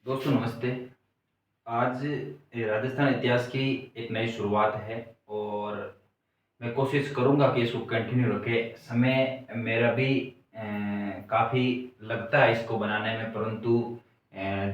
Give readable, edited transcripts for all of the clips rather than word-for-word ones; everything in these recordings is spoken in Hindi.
दोस्तों नमस्ते। आज राजस्थान इतिहास की एक नई शुरुआत है और मैं कोशिश करूँगा कि इसको कंटिन्यू रखें। समय मेरा भी काफ़ी लगता है इसको बनाने में, परंतु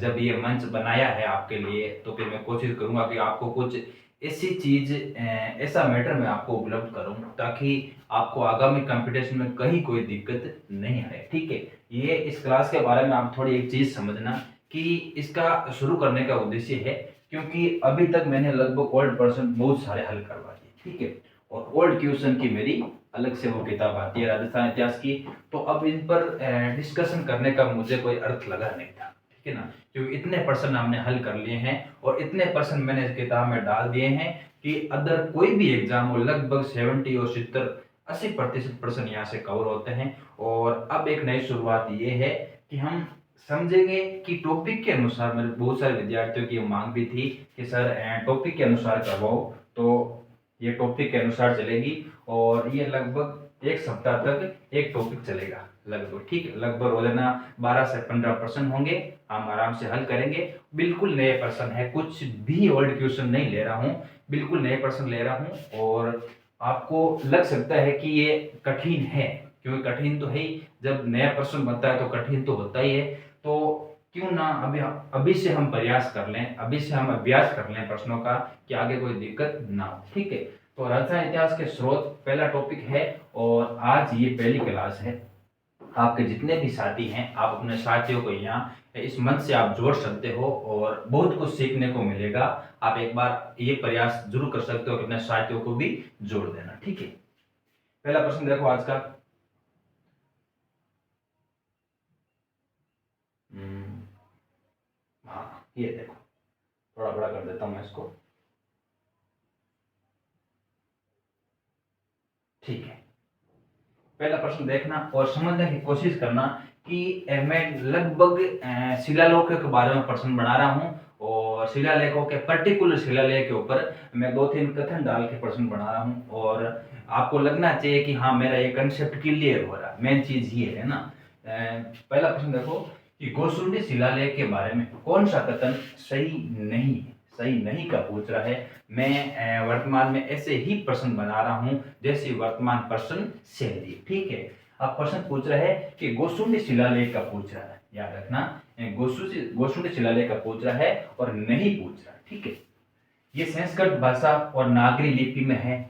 जब ये मंच बनाया है आपके लिए तो फिर मैं कोशिश करूँगा कि आपको कुछ ऐसी चीज़ ऐसा मैटर मैं आपको उपलब्ध करूँ ताकि आपको आगामी कंपटीशन में कहीं कोई दिक्कत नहीं आए। ठीक है? ये इस क्लास के बारे में आप थोड़ी एक चीज़ समझना कि इसका शुरू करने का उद्देश्य है, क्योंकि अभी तक मैंने लगभग ओल्ड प्रश्न बहुत सारे हल करवा दिए। ठीक है? और ओल्ड क्वेश्चन की मेरी अलग से वो किताब आती है राजस्थान इतिहास की, तो अब इन पर डिस्कशन करने का मुझे कोई अर्थ लगा नहीं था। ठीक है ना? क्योंकि इतने प्रश्न हमने हल कर लिए हैं और इतने प्रश्न मैंने इस किताब में डाल दिए हैं कि अदर कोई भी एग्जाम हो लगभग 70 और 70-80% प्रश्न यहाँ से कवर होते हैं। और अब एक नई शुरुआत ये है कि हम समझेंगे कि टॉपिक के अनुसार, मेरे बहुत सारे विद्यार्थियों की मांग भी थी कि सर टॉपिक के अनुसार करवाओ, तो ये टॉपिक के अनुसार चलेगी और ये लगभग एक सप्ताह तक एक टॉपिक चलेगा लगभग। ठीक है? लगभग रोजाना 12 से 15 प्रश्न होंगे, हम आराम से हल करेंगे। बिल्कुल नए प्रश्न है, कुछ भी ओल्ड क्वेश्चन नहीं ले रहा हूँ, बिल्कुल नए प्रश्न ले रहा हूँ। और आपको लग सकता है कि ये कठिन है, क्योंकि कठिन तो है ही, जब नया प्रश्न बनता है तो कठिन तो होता ही है। तो क्यों ना अभी से हम प्रयास कर लें, अभी से हम अभ्यास कर लें प्रश्नों का कि आगे कोई दिक्कत ना हो। ठीक है? तो राजस्थान इतिहास के स्रोत पहला टॉपिक है और आज ये पहली क्लास है। आपके जितने भी साथी हैं, आप अपने साथियों को यहाँ इस मंच से आप जोड़ सकते हो और बहुत कुछ सीखने को मिलेगा। आप एक बार ये प्रयास जरूर कर सकते हो कि अपने साथियों को भी जोड़ देना। ठीक है? पहला प्रश्न देखो आज का। हम्म, हाँ ये देखो, थोड़ा बड़ा कर देता हूँ मैं इसको। ठीक है? पहला प्रश्न देखना और समझने की कोशिश करना कि मैं लगभग शिलालेखों के बारे में प्रश्न बना रहा हूँ और शिलालेखों के पर्टिकुलर शिलालेख के ऊपर मैं 2-3 कथन डाल के प्रश्न बना रहा हूँ और आपको लगना चाहिए कि हाँ मेरा ये कंसेप्ट क्लियर हो रहा है। मेन चीज ये है ना। पहला प्रश्न देखो कि गोसुंडी शिलालेख के बारे में कौन सा कथन सही नहीं है। सही नहीं का पूछ रहा है। मैं वर्तमान में ऐसे ही प्रश्न बना रहा हूं जैसे वर्तमान प्रश्न शैली। ठीक है? अब प्रश्न पूछ रहा है कि गोसुंडी शिलालेख का पूछ रहा है, याद रखना। गोसुंडी शिलालेख का पूछ रहा है और नहीं पूछ रहा। ठीक है? ये संस्कृत भाषा और नागरी लिपि में है।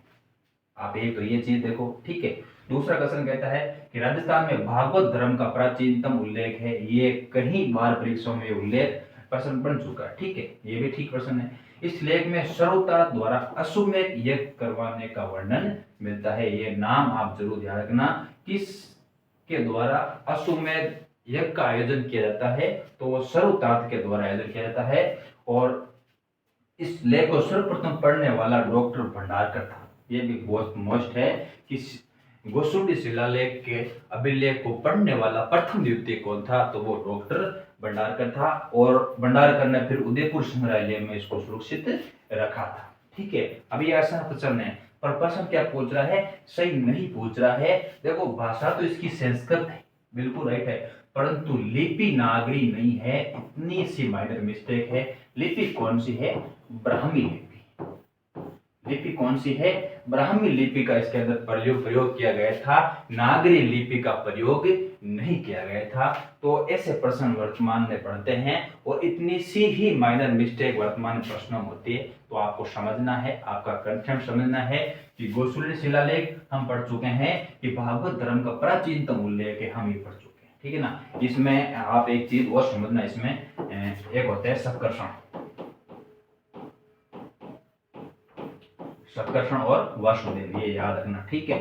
आप एक तो ये चीज देखो। ठीक है? दूसरा क्वेश्चन कहता है कि राजस्थान में भागवत धर्म का प्राचीनतम उल्लेख है। ये कई बार परीक्षाओं में उल्लेख प्रश्न बन चुका है। ठीक है? ये भी ठीक प्रश्न है। इस लेख में श्रोता द्वारा अश्वमेध यज्ञ करवाने का वर्णन मिलता है। ये नाम आप जरूर ध्यान रखना, किस के द्वारा अश्वमेध यज्ञ का आयोजन किया जाता है, तो वो सर्वतात के द्वारा आयोजन किया जाता है। और इस लेख को सर्वप्रथम पढ़ने वाला डॉक्टर भंडारकर था। ये भी बहुत मोस्ट है कि गोसुंडी शिलालेख के अभिलेख को पढ़ने वाला प्रथम व्यक्ति कौन था, तो वो डॉक्टर भंडारकर था। और भंडारकर ने फिर उदयपुर संग्रहालय में इसको सुरक्षित रखा था। ठीक है? अभी ऐसा प्रश्न है, पर प्रश्न क्या पूछ रहा है? सही नहीं पूछ रहा है। देखो भाषा तो इसकी संस्कृत है, बिल्कुल राइट है, परंतु लिपि नागरी नहीं है। इतनी सी माइनर मिस्टेक है। लिपि कौन सी है? ब्राह्मी लिपि। लिपि कौन सी है? ब्राह्मी लिपि का इसके अंदर प्रयोग किया गया था, नागरी लिपि का प्रयोग नहीं किया गया था। तो ऐसे प्रश्न वर्तमान में पढ़ते हैं और इतनी सी ही माइनर मिस्टेक वर्तमान प्रश्नों में होती है। तो आपको समझना है, आपका कंसेप्ट समझना है कि गोसुंडी शिलालेख हम पढ़ चुके हैं कि भागवत धर्म का प्राचीनतम उल्लेख है, हम ये पढ़ चुके हैं। ठीक है ना? इसमें आप एक चीज और समझना, इसमें एक होता है संकर्षण। संकर्षण और वासुदेव, ये याद रखना। ठीक है?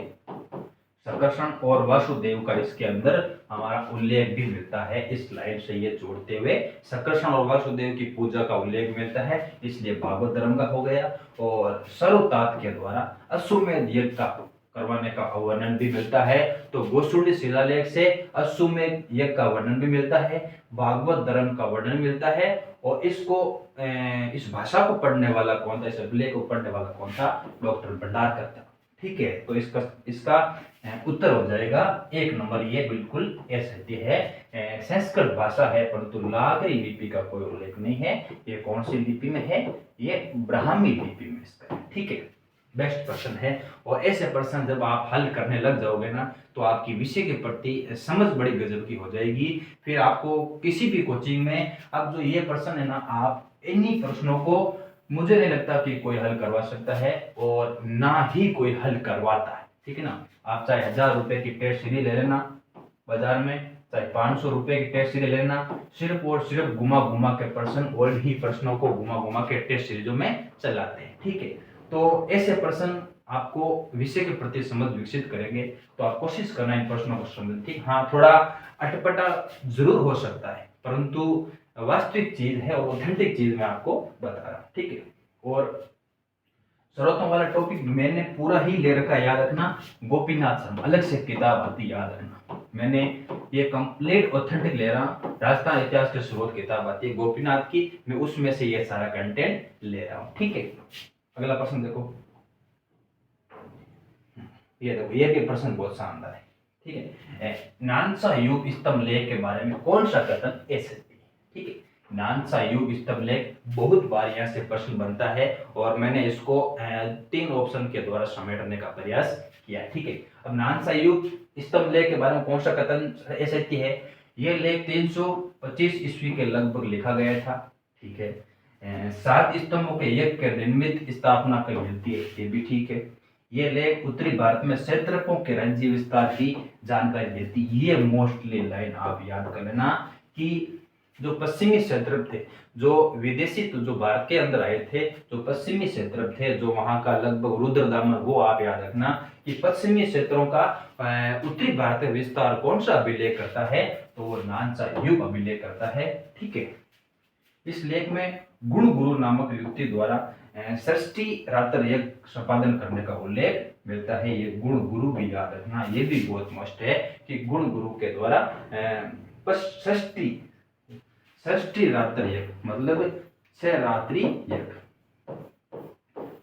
संकर्षण और वासुदेव का इसके अंदर हमारा उल्लेख भी मिलता है। इस स्लाइड से ये जोड़ते हुए संकर्षण और वासुदेव की पूजा का उल्लेख मिलता है, इसलिए भागवत धर्म का हो गया। और सर्वतात के द्वारा अश्वमेध यज्ञ का करवाने का वर्णन भी मिलता है। तो गोसुंडी शिलालेख से अश्वमेध यज्ञ का वर्णन भी मिलता है, भागवत धर्म का वर्णन मिलता है। और इसको इस भाषा को पढ़ने वाला कौन था, इस अभिलेख को पढ़ने वाला कौन था? डॉक्टर भंडारकर था। ठीक है, तो इसका इसका उत्तर हो जाएगा 1 नंबर। ये बिल्कुल असत्य है। संस्कृत भाषा है परंतु नागरी लिपि का कोई उल्लेख नहीं है। ये कौन सी लिपि में है? ये ब्राह्मी लिपि में इसका है। ठीक है, बेस्ट प्रश्न है। और ऐसे प्रश्न जब आप हल करने लग जाओगे ना तो आपकी विषय के प्रति समझ बड़ी गजब की हो जाएगी। फिर आपको किसी भी कोचिंग में अब जो ये प्रश्न है ना, आप इन्हीं प्रश्नों को मुझे नहीं लगता कि कोई हल करवा सकता है और ना ही कोई हल करवाता है। ठीक है ना, आप चाहे 1000 रुपए की टेस्ट सीरीज ले लेना बाजार में, चाहे 500 रुपए की टेस्ट सीरीज लेना, सिर्फ और सिर्फ घुमा घुमा के प्रश्न और ही प्रश्नों को घुमा घुमा के टेस्ट सीरीजों में चलाते हैं। ठीक है, तो ऐसे प्रश्न आपको विषय के प्रति समझ विकसित करेंगे। तो आप कोशिश करना इन प्रश्नों को समझ। ठीक, हाँ थोड़ा अटपटा जरूर हो सकता है परंतु वास्तविक चीज है और ऑथेंटिक चीज मैं आपको बता रहा हूँ। ठीक है, और शर्तों वाला टॉपिक मैंने पूरा ही ले रखा है, याद रखना। गोपीनाथ शर्मा अलग से किताब आती, याद रखना। मैंने ये कंप्लीट ऑथेंटिक ले रहा हूँ, राजस्थान इतिहास के स्रोत किताब आती है गोपीनाथ की, मैं उसमें से ये सारा कंटेंट ले रहा हूँ। ठीक है, अगला प्रश्न देखो। ये देखो, ये भी प्रश्न बहुत शानदार है। ठीक है, नानसा युग स्तंभ लेख के बारे में कौन सा कथन असत्य है? ठीक है, नानसा युग स्तंभ लेख बहुत बार यहाँ से प्रश्न बनता है और मैंने इसको 3 ऑप्शन के द्वारा समेटने का प्रयास किया। ठीक है, अब नानसा युग स्तंभ लेख के बारे में कौन सा कथन असत्य है? यह लेख 325 ईस्वी के लगभग लिखा गया था। ठीक है, 7 स्तंभों के यज्ञ के निर्मित स्थापना कल मिलती है, ये भी ठीक है। ये लेख उत्तरी भारत में क्षेत्रफों के राज्य विस्तार की जानकारी देती है। ये मोस्टली लाइन आप याद कर लेना कि जो पश्चिमी क्षेत्र थे, जो विदेशी तो जो भारत के अंदर आए थे, जो पश्चिमी क्षेत्र थे, जो वहां का लगभग रुद्रदामन, वो आप याद रखना कि पश्चिमी क्षेत्रों का उत्तरी भारत में विस्तार कौन सा अभिलेख करता है? तो वो नानसा युग अभिलेख करता है। ठीक है, इस लेख में गुण गुरु नामक युक्ति द्वारा षष्ठी रात्र यज्ञ संपादन करने का उल्लेख मिलता है। ये गुण गुरु भी याद रखना, ये भी बहुत मस्त है कि गुण गुरु के द्वारा षष्ठी रात्र यज्ञ मतलब 6 रात्रि यज्ञ,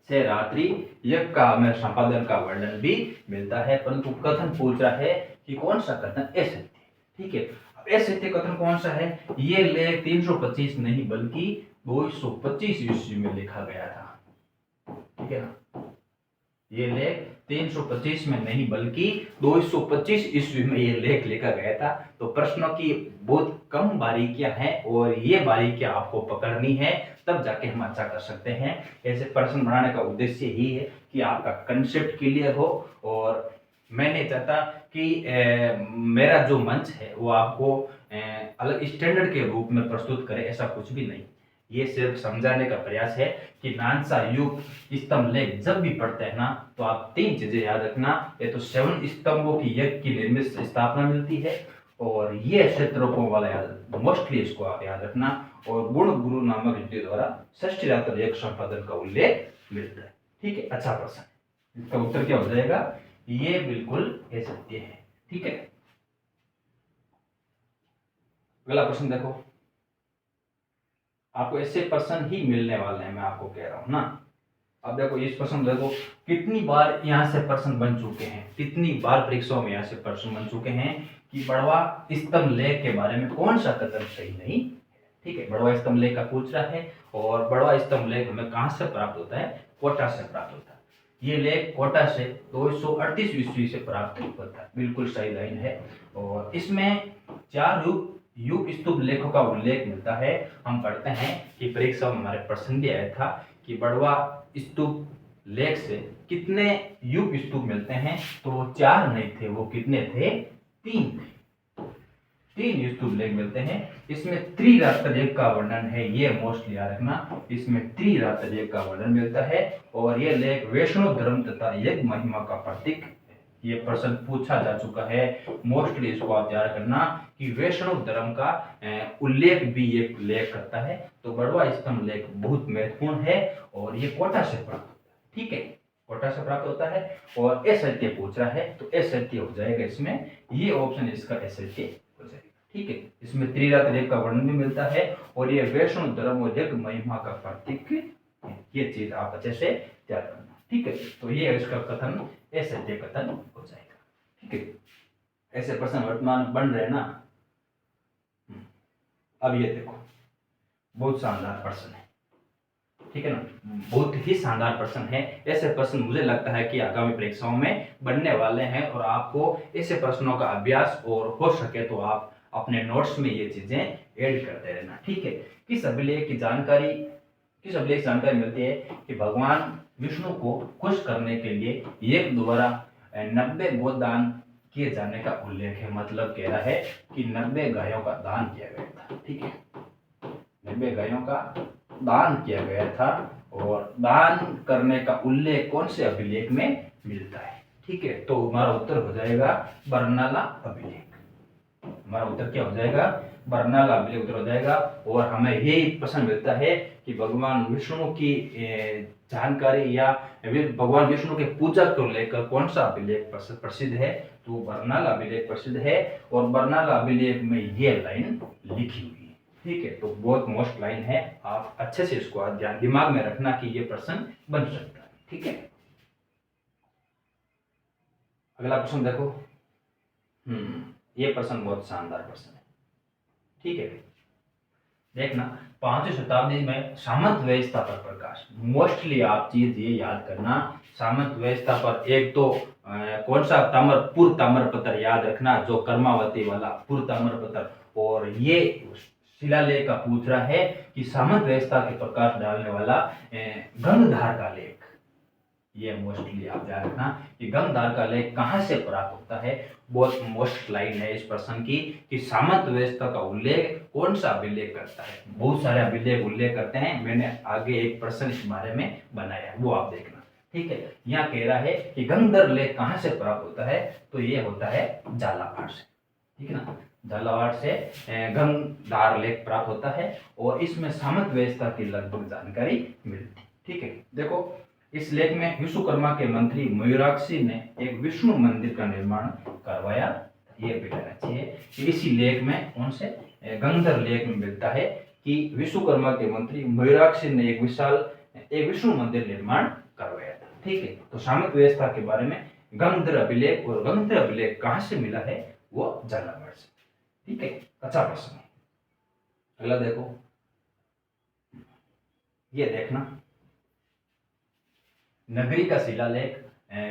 6 रात्रि यज्ञ का हमें संपादन का वर्णन भी मिलता है। परंतु कथन पूछ रहा है कि कौन सा कथन असत्य। ठीक है, असत्य कथन कौन सा है? ये लेख 325 नहीं बल्कि 225 ईस्वी में लिखा गया था। ठीक है ना, ये लेख 325 में नहीं बल्कि 225 ईस्वी में ये लेख लिखा गया था। तो प्रश्नों की बहुत कम बारीकियां हैं और ये बारीकियां आपको पकड़नी है, तब जाके हम अच्छा कर सकते हैं। ऐसे प्रश्न बनाने का उद्देश्य ही है कि आपका कंसेप्ट क्लियर हो। और मैं नहीं चाहता कि मेरा जो मंच है वो आपको अलग स्टैंडर्ड के रूप में प्रस्तुत करे, ऐसा कुछ भी नहीं। ये सिर्फ समझाने का प्रयास है कि नानसा युग स्तंभ लेख जब भी पढ़ते हैं ना तो आप 3 चीजें याद रखना। ये तो 7 स्तंभों की यज्ञ की निर्मित स्थापना मिलती है और ये क्षेत्रफलों वाला याद, मोस्टली इसको आप याद रखना। और गुण गुरु नामक युक्ति द्वारा षष्ठी रात्र यज्ञ संपादन का उल्लेख मिलता है। ठीक है, अच्छा प्रश्न है। इसका उत्तर क्या हो जाएगा? ये बिल्कुल असत्य है। ठीक है, अगला प्रश्न देखो। आपको ऐसे प्रश्न ही मिलने वाले हैं, मैं आपको कह रहा हूं ना। अब देखो इस प्रश्न देखो, कितनी बार यहाँ से प्रश्न बन चुके हैं, कितनी बार परीक्षाओं में यहाँ से प्रश्न बन चुके हैं कि बड़वा स्तंभ लेख के बारे में कौन सा कथन सही नहीं। ठीक है, बड़वा स्तंभ लेख का पूछ रहा है और बड़वा स्तंभ लेख हमें कहाँ से प्राप्त होता है? कोटा से प्राप्त होता है। ये लेख कोटा से 238 ईस्वी से प्राप्त होता है, बिल्कुल सही लाइन है। और इसमें 4 युग स्तूप लेखों का उल्लेख मिलता है। हम पढ़ते हैं कि परीक्षा में हमारे प्रश्न भी आया था कि बड़वा स्तूप लेख से कितने युग स्तूप मिलते हैं? तो वो 4 नहीं थे, वो कितने थे? 3 थे। 3 स्तूप लेख मिलते हैं। इसमें त्रिरात्र यज्ञ का वर्णन है, ये मोस्टली याद रखना। इसमें त्रिरात्र यज्ञ का वर्णन मिलता है और ये लेख वैष्णव धर्म तथा यज्ञ महिमा का प्रतीक। ये प्रश्न पूछा जा चुका है, मोस्टली इसको आप याद करना कि वैष्णव धर्म का उल्लेख भी ये लेख करता है। तो बड़वा स्तंभ लेख बहुत महत्वपूर्ण है और ये कोटा से प्राप्त होता है। ठीक है, कोटा से प्राप्त होता है और असत्य पूछ रहा है तो असत्य हो जाएगा इसमें, ये ऑप्शन इसका असत्य हो जाएगा। ठीक है, इसमें त्रिरात्र यज्ञ का वर्णन भी मिलता है और ये वैष्णव धर्म और यज्ञ महिमा का प्रतीक है। ये चीज आप अच्छे से याद करना। ठीक है, तो ये इसका कथन ऐसे ये कथन हो जाएगा। ठीक है, ऐसे प्रश्न वर्तमान में बन रहे हैं ना। अब ये देखो, बहुत शानदार प्रश्न है, ठीक है ना, बहुत ही शानदार प्रश्न है। ऐसे प्रश्न मुझे लगता है कि आगामी परीक्षाओं में बनने वाले हैं और आपको ऐसे प्रश्नों का अभ्यास और हो सके तो आप अपने नोट्स में ये चीजें ऐड करते रहना। ठीक है, किस अभिलेख की जानकारी मिलती है कि भगवान विष्णु को खुश करने के लिए एक द्वारा 90 गोदान किए जाने का उल्लेख है। मतलब कह रहा है कि 90 गायों का दान किया गया था। ठीक है, 90 गायों का दान किया गया था और दान करने का उल्लेख कौन से अभिलेख में मिलता है। ठीक है, तो हमारा उत्तर हो जाएगा बरनाला अभिलेख। हमारा उत्तर क्या हो जाएगा? बरनाला अभिलेख उत्तर हो जाएगा। और हमें यही प्रश्न मिलता है कि भगवान विष्णु की जानकारी या भगवान विष्णु के पूजा को लेकर कौन सा अभिलेख प्रसिद्ध है, तो बरनाला अभिलेख प्रसिद्ध है। और बरनाला अभिलेख में ये लाइन लिखी हुई है। ठीक है, तो बहुत मोस्ट लाइन है, आप अच्छे से इसको ध्यान दिमाग में रखना कि ये प्रश्न बन सकता है। ठीक है, अगला प्रश्न देखो। ये प्रश्न बहुत शानदार प्रश्न है। ठीक है, देखना, 5वीं शताब्दी में सामंत व्यवस्था पर प्रकाश। मोस्टली आप चीज ये याद करना, सामंत व्यवस्था पर एक तो कौन सा पूर्व ताम्रपत्र याद रखना, जो कर्मावती वाला पूर्व ताम्रपत्र। और ये शिलालेख का पूछ रहा है कि सामंत व्यवस्था के प्रकाश डालने वाला गंगधार का लेख। ये मोस्टली आप ध्यान रखना कि गंगधार का लेख कहां से प्राप्त होता है। बहुत मोस्ट लाइन है इस प्रश्न की कि सामंत व्यवस्था का उल्लेख कौन सा अभिलेख करता है। बहुत सारे अभिलेख उल्लेख करते हैं, मैंने आगे एक प्रश्न इस बारे में बनाया, वो आप देखना। ठीक है, यहाँ कह रहा है कि गंगधर लेख कहां से प्राप्त होता है, तो ये होता है झालावाड़ से। ठीक है ना, झालावाड़ से गंगधार लेख प्राप्त होता है और इसमें सामंत व्यवस्था की लगभग जानकारी मिलती है। ठीक है, देखो, इस लेख में विश्वकर्मा के मंत्री मयूराक्षी ने एक विष्णु मंदिर का निर्माण करवाया। ये भी कहना चाहिए कि इसी लेख में कौन से गंगधर लेख में मिलता है कि विश्वकर्मा के मंत्री मयूराक्षी ने एक विष्णु मंदिर निर्माण करवाया था। ठीक है, तो सामंत व्यवस्था के बारे में गंगधर अभिलेख, और गंगधर अभिलेख कहां से मिला है, वो झालावाड़ से। ठीक है, अच्छा प्रश्न है। अगला देखो, ये देखना, नगरी का शिलालेख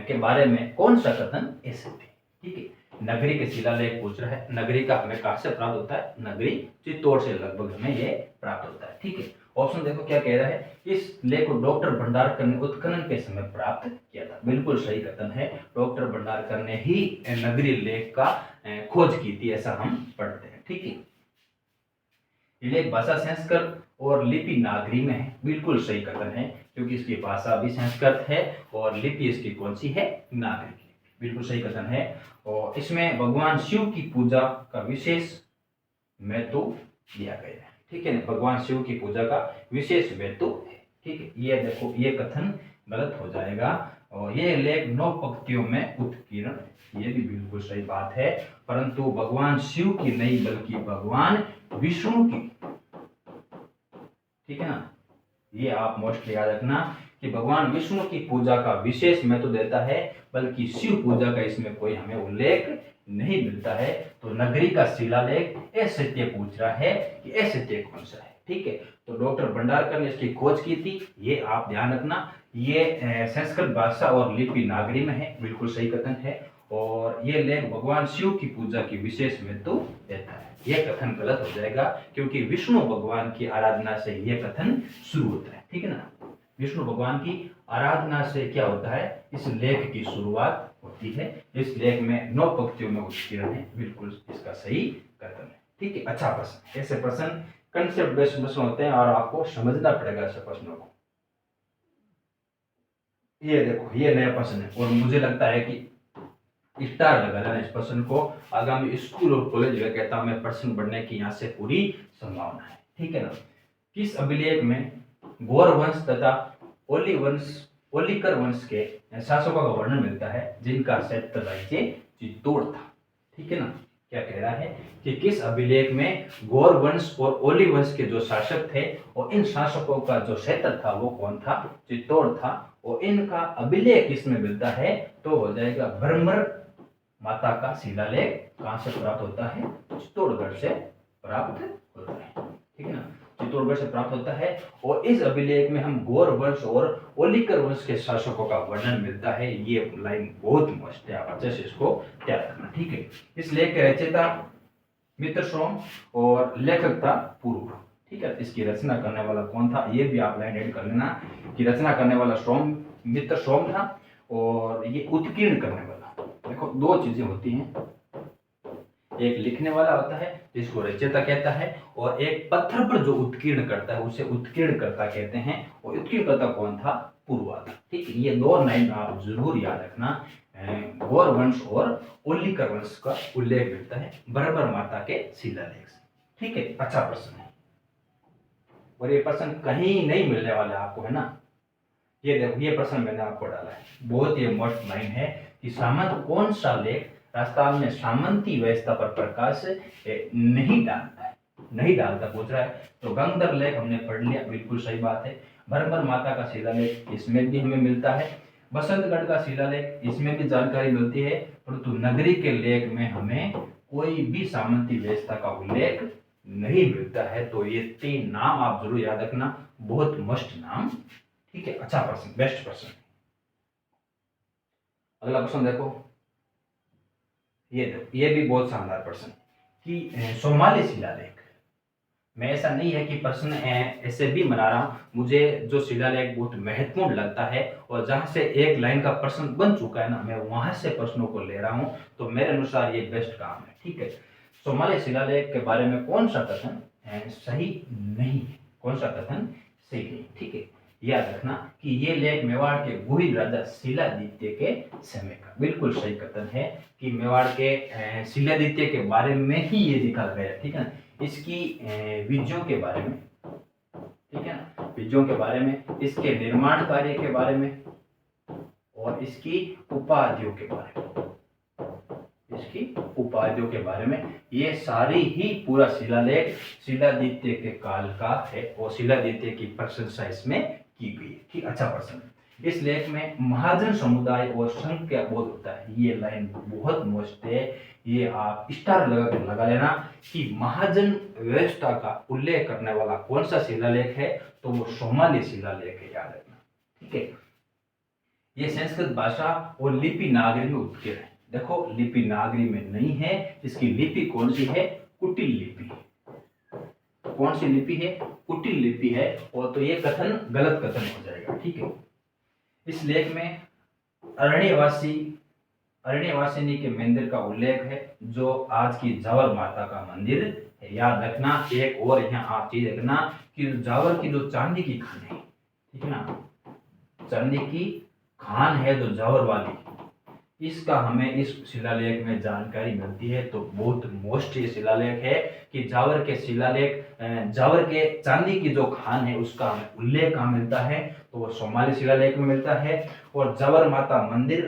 के बारे में कौन सा कथन ऐसे थे। ठीक है, नगरी के शिलालेख पूछ रहा है। नगरी का हमें कहां से प्राप्त होता है, नगरी चित्तौड़ से लगभग हमें ये प्राप्त होता है। ठीक है, ऑप्शन देखो क्या कह रहा है, इस लेख को डॉक्टर भंडारकर ने उत्खनन के समय प्राप्त किया था। बिल्कुल सही कथन है, डॉक्टर भंडारकर ने ही नगरी लेख का खोज की थी, ऐसा हम पढ़ते हैं। ठीक है, ये लेख भाषा संस्कृत और लिपि नागरी में है। बिल्कुल सही कथन है, क्योंकि इसकी भाषा भी संस्कृत है और लिपि इसकी कौन सी है, नागरी की। बिल्कुल सही कथन है। और इसमें भगवान शिव की पूजा का विशेष महत्व दिया गया है। ठीक है, भगवान शिव की पूजा का विशेष महत्व है। ठीक है, ये देखो, ये कथन गलत हो जाएगा। और ये लेख 9 पंक्तियों में उत्कीर्ण, ये भी बिल्कुल सही बात है, परंतु भगवान शिव की नहीं बल्कि भगवान विष्णु की। ठीक है ना, ये आप मोस्टली याद रखना कि भगवान विष्णु की पूजा का विशेष महत्व देता है, बल्कि शिव पूजा का इसमें कोई हमें उल्लेख नहीं मिलता है। तो नगरी का शिलालेख असत्य पूछ रहा है कि असत्य कौन सा है। ठीक है, तो डॉक्टर भंडारकर ने इसकी खोज की थी, ये आप ध्यान रखना। ये संस्कृत भाषा और लिपि नागरी में है। बिल्कुल सही कथन है। और ये लेख भगवान शिव की पूजा की विशेष महत्व देता है। यह कथन गलत हो जाएगा, क्योंकि विष्णु भगवान की आराधना से यह कथन शुरू होता है। ठीक है ना, विष्णु भगवान की आराधना से क्या होता है, इस लेख की शुरुआत होती है। इस लेख में 9 पंक्तियों में उत्कीर्ण है। बिल्कुल इसका सही कथन है। ठीक है, अच्छा प्रश्न। ऐसे प्रश्न कंसेप्ट बेस्ड प्रश्न होते हैं और आपको समझना पड़ेगा ऐसे प्रश्नों को। ये देखो, ये नया प्रश्न है और मुझे लगता है कि स्टार लगा लेना इस प्रश्न को। आगामी स्कूल और कॉलेज में कहता हूं मैं, प्रश्न बढ़ने की यहाँ से पूरी संभावना है। ठीक है ना, किस अभिलेख में गौर वंश तथा ओलिकर वंश के शासकों का वर्णन मिलता है, जिनका क्षेत्र राज्य चित्तौड़ था। ठीक है ना, क्या कह रहा है कि किस अभिलेख में गौर वंश और ओली वंश के जो शासक थे और इन शासकों का जो क्षेत्र था वो कौन था, चित्तौड़ था, और इनका अभिलेख किसमें मिलता है, तो हो जाएगा भ्रमर माता का शिलालेख कहां से प्राप्त होता है, चित्तौड़गढ़ से प्राप्त होता है, ठीक है ना, चित्तौड़गढ़ से प्राप्त होता है। और इस अभिलेख में हम गौर वंश और ओलिकर वंश के शासकों का वर्णन मिलता है। ये लाइन बहुत मस्त है, आप अच्छे से इसको याद रखना, ठीक है। इस लेख के रचयिता मित्र सोम और लेखक था पूर्व, ठीक है। इसकी रचना करने वाला कौन था, ये भी आप लाइन ऐड कर लेना कि रचना करने वाला सोम, मित्र सोम था, और ये उत्कीर्ण करने वाला, देखो दो चीजें होती हैं, एक लिखने वाला होता है जिसको रचयिता कहता है, और एक पत्थर पर जो उत्कीर्ण करता है उसे उत्कीर्णकर्ता कहते हैं, और उत्कीर्णकर्ता कौन था, पूर्वा था, ठीक है। ये दो लाइन आप जरूर याद रखना। गौर वंश और ओलिकर वंश का उल्लेख मिलता है भ्रमर माता के शिलालेख से, ठीक है। अच्छा प्रश्न है, और ये प्रश्न कहीं नहीं मिलने वाला आपको, है ना। ये देखो, ये प्रश्न मैंने आपको डाला है, बहुत ही मस्त लाइन है कि सामंत कौन सा लेख राजस्थान में सामंती व्यवस्था पर प्रकाश नहीं डालता है, नहीं डालता पूछ रहा है, तो गंगधर लेख हमने पढ़ लिया, बिल्कुल सही बात है। भ्रमर माता का शिलालेख इसमें भी हमें मिलता है, बसंतगढ़ का शिलालेख इसमें भी जानकारी मिलती है, परंतु नगरी के लेख में हमें कोई भी सामंती व्यवस्था का उल्लेख नहीं मिलता है। तो ये 3 नाम आप जरूर याद रखना, बहुत मस्त नाम, ठीक है। अच्छा प्रश्न, बेस्ट प्रश्न। अगला प्रश्न देखो, ये देखो, ये भी बहुत शानदार प्रश्न कि सोमाली शिलालेख में, ऐसा नहीं है कि प्रश्न ऐसे भी बना रहा हूं, मुझे जो शिलालेख बहुत महत्वपूर्ण लगता है और जहां से एक लाइन का प्रश्न बन चुका है ना, मैं वहां से प्रश्नों को ले रहा हूं, तो मेरे अनुसार ये बेस्ट काम है, ठीक है। सोमाली शिलालेख के बारे में कौन सा कथन सही नहीं है, कौन सा कथन सही नहीं, ठीक है। याद रखना कि ये लेख मेवाड़ के गुहिल राजा शिलादित्य के समय का बिल्कुल सही कथन है कि मेवाड़ के शिलादित्य के बारे में ही ये लिखा गया, ठीक है ना। इसकी विजयों के बारे में, ठीक है ना, विजयों के बारे में, इसके निर्माण कार्य के बारे में, और इसकी उपाधियों के बारे में, इसकी उपाधियों के बारे में, ये सारी ही पूरा शिलालेख शिलादित्य के काल का है और शिलादित्य की प्रशंसा इसमें की गई है, ठीक। अच्छा प्रश्न, इस लेख में महाजन समुदाय और संघ क्या बोध होता है, ये लाइन बहुत मस्त है, ये आप स्टार लगा लेना कि महाजन व्यवस्था का उल्लेख करने वाला कौन सा शिलालेख है, तो वो सोमाली शिलालेख है, याद रखना, ठीक है। ये संस्कृत भाषा और लिपि नागरी में उत्कीर्ण है, देखो लिपि नागरी में नहीं है, इसकी लिपि कौन सी है, कुटिल लिपि, कौन सी लिपि है, कुटिल लिपि है, और तो ये कथन गलत कथन हो जाएगा, ठीक है। इस लेख में अरण्यवासिनी के मंदिर का उल्लेख है, जो आज की जावर माता का मंदिर है, याद रखना। एक और यहाँ आप चीज रखना कि जावर की जो चांदी की खान है, ठीक है ना, चांदी की खान है जो जावर वाली, इसका हमें इस शिलालेख में जानकारी मिलती है। तो बहुत मोस्ट ये शिलालेख है कि जावर के शिलालेख, जावर के चांदी की जो खान है उसका हमें उल्लेख कहाँ मिलता है, तो वो सोमाली शिलालेख में मिलता है। और जावर माता मंदिर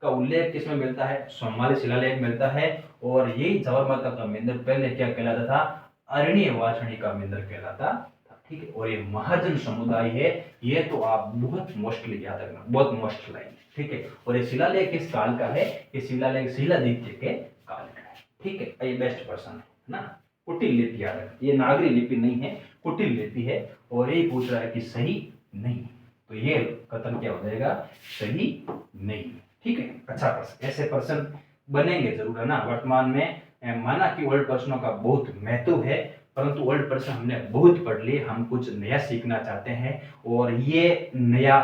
का उल्लेख किसमें मिलता है, सोमाली शिलालेख मिलता है। और यही जावर माता का मंदिर पहले क्या कहलाता था, अरण्यवासिनी का मंदिर कहलाता, ठीक है। और ये महाजन समुदाय है, ये तो आप बहुत मोस्टली याद रखना, बहुत मोस्ट लाइन, ठीक है। और ये शिलालेख किस काल का है, ये शिलालेख शिलादित्य के काल का है, ठीक है। ये बेस्ट पर्सन है ना, कुटिल लिपि याद रखना, ये नागरी लिपि नहीं है, कुटिल लिपि है। और ये पूछ रहा है कि सही नहीं, तो ये कथन क्या हो जाएगा, सही नहीं, ठीक है। अच्छा प्रश्न, ऐसे प्रश्न बनेंगे जरूर, है ना। वर्तमान में माना कि ओल्ड प्रश्नों का बहुत महत्व है, परंतु ओल्ड प्रश्न हमने बहुत पढ़ लिए, हम कुछ नया सीखना चाहते हैं और ये नया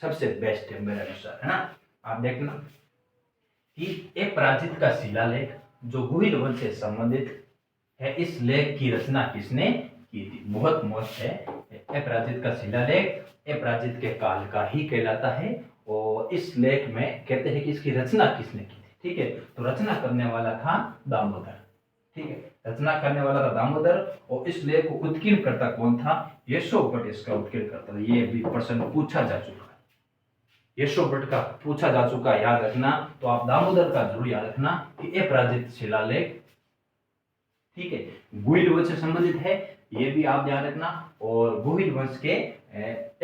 सबसे बेस्ट है मेरे अनुसार, है ना। आप देखना कि एक पराजित का शिलालेख जो गुहिल वंश से संबंधित है, इस लेख की रचना किसने की थी, बहुत मस्त है। अपराजित का शिलालेख अपराजित के काल का ही कहलाता है, और इस लेख में कहते हैं कि इसकी रचना किसने की थी, ठीक है। तो रचना करने वाला था दामोदर, ठीक है, रचना करने वाला था दामोदर। और इस लेख को उत्कीर्ण करता कौन था, यशो भट्ट इसका उत्कीर्ण करता था। ये भी प्रश्न पूछा जा चुका है, यशो भट्ट का पूछा जा चुका है, याद रखना। तो आप दामोदर का जरूर याद रखना कि अपराजित शिलालेख ठीक है, गुहिल वंश से संबंधित है, ये भी आप ध्यान रखना। और गुहिल वंश के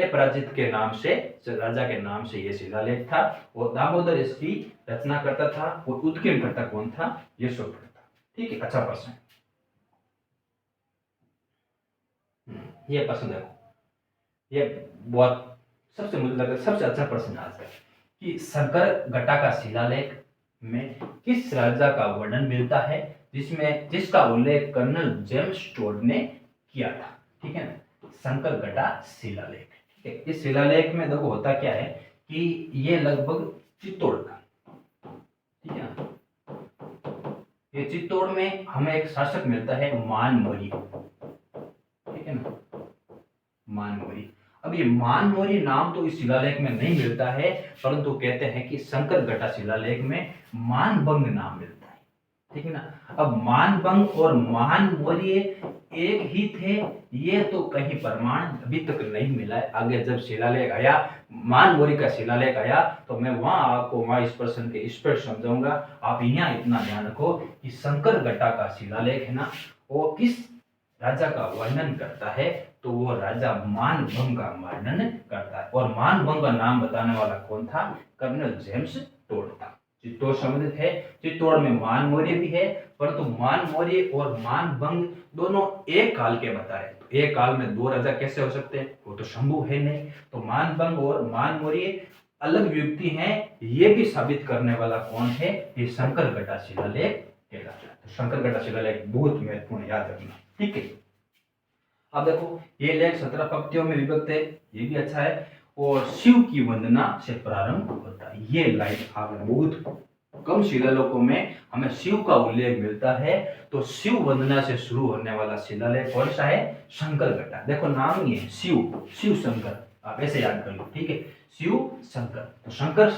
अपराजित के नाम से, राजा के नाम से ये शिलालेख था। और दामोदर इसकी रचना करता था और उत्कीर्ण करता कौन था? यशोधर था। ठीक है, अच्छा प्रश्न। ये प्रश्न देखो, ये बहुत सबसे मुझे लगता है सबसे अच्छा प्रश्न आज का, कि शंकर घटा का शिलालेख में किस राजा का वर्णन मिलता है जिसका उल्लेख कर्नल जेम्स टोड ने किया था। ठीक है ना, शंकर घटा शिलालेख। ठीक है, इस शिलालेख में देखो होता क्या है कि ये लगभग चित्तौड़ का, ठीक है ना, ये चित्तौड़ में हमें एक शासक मिलता है मानमोरी। ठीक है ना, मानमोरी। अब ये मानमोरी नाम तो इस शिलालेख में नहीं मिलता है, परंतु कहते हैं कि शंकर घटा शिलालेख में मानभंग नाम मिलता है। ठीक है ना, अब मानभंग और मानमौर्य एक ही थे, ये तो कहीं प्रमाण अभी तक नहीं मिला है। आगे जब शिलालेख आया, मानमौर्य का शिलालेख आया, तो मैं वहां इस प्रश्न के स्पष्ट समझाऊंगा। आप यहाँ इतना ध्यान रखो कि शंकर घटा का शिलालेख है ना, वो किस राजा का वर्णन करता है, तो वो राजा मानभंग का वर्णन करता है। और मानभंग का नाम बताने वाला कौन था? कर्नल जेम्स टोड था। चित्तौड़ संबंधित है, चित्तौड़ में मानमौर्य भी है, परंतु मानमौर्य और मानभंग दोनों एक काल के बताए। तो एक काल में दो राजा कैसे हो सकते हैं? वो तो संभव है नहीं। तो मानभंग और मानमौर्य अलग व्यक्ति हैं, ये भी साबित करने वाला कौन है? ये शंकर घटा शिलालेख कहलाता है। तो शंकर घटा शिलालेख बहुत महत्वपूर्ण, याद रखना। ठीक है, अब देखो ये लेख 17 पंक्तियों में विभक्त है, ये भी अच्छा है। और शिव की वंदना से प्रारंभ होता है, ये लाइन आपने बहुत कम शिलालेखों में हमें शिव का उल्लेख मिलता है। तो शिव वंदना से शुरू होने वाला शिलालेख कौन सा है? शंकर घटा। देखो नाम ही है शिव, शिव शंकर, आप ऐसे याद कर लो। ठीक है, शिव शंकर। तो शंकर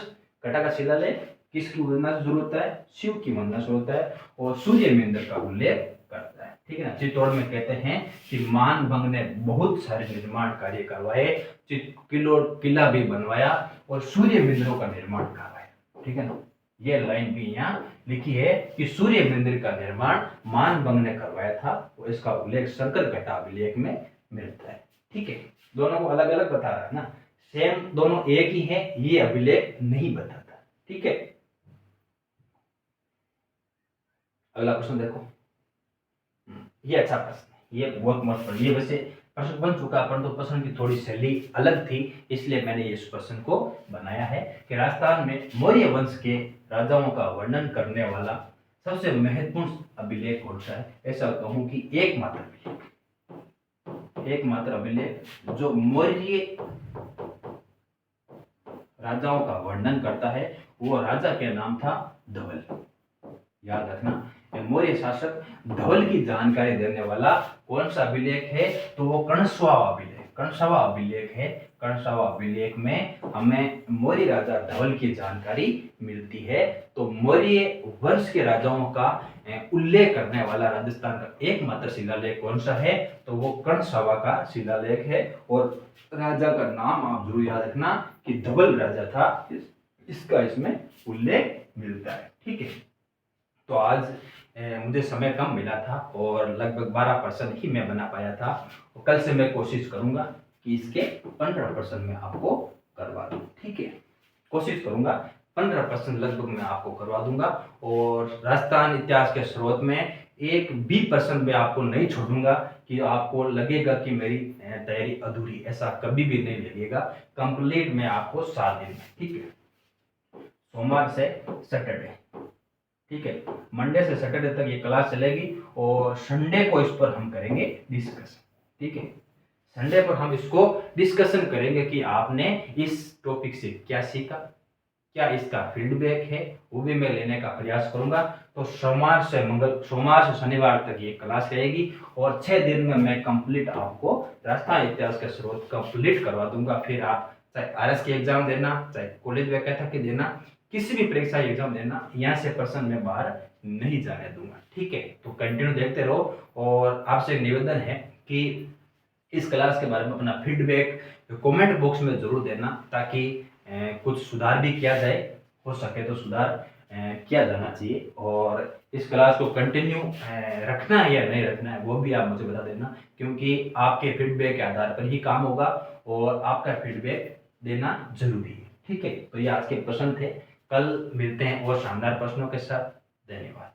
घटा का शिलालेख किसकी वंदना से शुरू होता है? शिव की वंदना से होता है और सूर्य मेंद्र का उल्लेख करता है। ठीक है ना, चित्तौड़ में कहते हैं कि मानभंग ने बहुत सारे निर्माण कार्य करवाए, किला भी बनवाया और सूर्य मंदिरों का निर्माण करवाया। ठीक है ना, ये लाइन भी यहाँ लिखी है कि सूर्य मंदिर का निर्माण मानभंग ने करवाया था, और इसका उल्लेख शंकर घटा अभिलेख में मिलता है। ठीक है, दोनों को अलग अलग बता रहा है ना, सेम दोनों एक ही है, ये अभिलेख नहीं बताता। ठीक है, अगला प्रश्न देखो, ये अच्छा प्रश्न है, ये बहुत महत्वपूर्ण। ये वैसे प्रश्न बन चुका, परंतु प्रश्न की थोड़ी शैली अलग थी, इसलिए मैंने इस प्रश्न को बनाया है कि राजस्थान में मौर्य वंश के राजाओं का वर्णन करने वाला सबसे महत्वपूर्ण अभिलेख कौन सा है? ऐसा कहूं कि एकमात्र अभिलेख जो मौर्य राजाओं का वर्णन करता है, वो राजा के नाम था धवल। याद रखना, मौर्य शासक धवल की जानकारी देने वाला कौन सा अभिलेख है? तो वो कणसवा अभिलेख है। कणसवा अभिलेख में हमें मौर्य राजा धवल की जानकारी मिलती है। तो मौर्य वंश के राजाओं का उल्लेख करने वाला राजस्थान का एकमात्र शिलालेख कौन सा है? तो वो कणसवा का शिलालेख है। और राजा का नाम आप जरूर याद रखना कि धवल राजा था, इसका इसमें उल्लेख मिलता है। ठीक है, तो आज मुझे समय कम मिला था और लगभग 12% ही मैं बना पाया था। और कल से मैं कोशिश करूंगा कि इसके 15% में आपको करवा दूं। ठीक है, कोशिश करूंगा 15% लगभग मैं आपको करवा दूंगा। और राजस्थान इतिहास के स्रोत में एक भी % मैं आपको नहीं छोड़ूंगा कि आपको लगेगा कि मेरी तैयारी अधूरी, ऐसा कभी भी नहीं लगेगा। कंप्लीट मैं आपको 7 दिन में, ठीक है, सोमवार से सैटरडे, ठीक है, मंडे से सैटरडे तक ये क्लास चलेगी और संडे को इस पर हम करेंगे डिस्कशन। ठीक है, संडे पर हम इसको डिस्कशन करेंगे कि आपने इस टॉपिक से क्या सीखा, क्या इसका फीडबैक है, वो भी मैं लेने का प्रयास करूंगा। तो सोमवार से शनिवार तक ये क्लास रहेगी और 6 दिन में मैं कंप्लीट आपको राजस्थान इतिहास के स्रोत कंप्लीट करवा दूंगा। फिर आप चाहे आरएस की एग्जाम देना, चाहे कॉलेज व्याख्याता की देना, किसी भी परीक्षा एग्जाम देना, यहाँ से प्रश्न मैं बाहर नहीं जाने दूंगा। ठीक है, तो कंटिन्यू देखते रहो। और आपसे एक निवेदन है कि इस क्लास के बारे में अपना फीडबैक कमेंट बॉक्स में जरूर देना, ताकि कुछ सुधार भी किया जाए, हो सके तो सुधार किया जाना चाहिए, और इस क्लास को कंटिन्यू रखना है या नहीं रखना है वो भी आप मुझे बता देना, क्योंकि आपके फीडबैक के आधार पर ही काम होगा और आपका फीडबैक देना जरूरी है। ठीक है, तो ये आज के प्रश्न थे। कल मिलते हैं और शानदार प्रश्नों के साथ। धन्यवाद।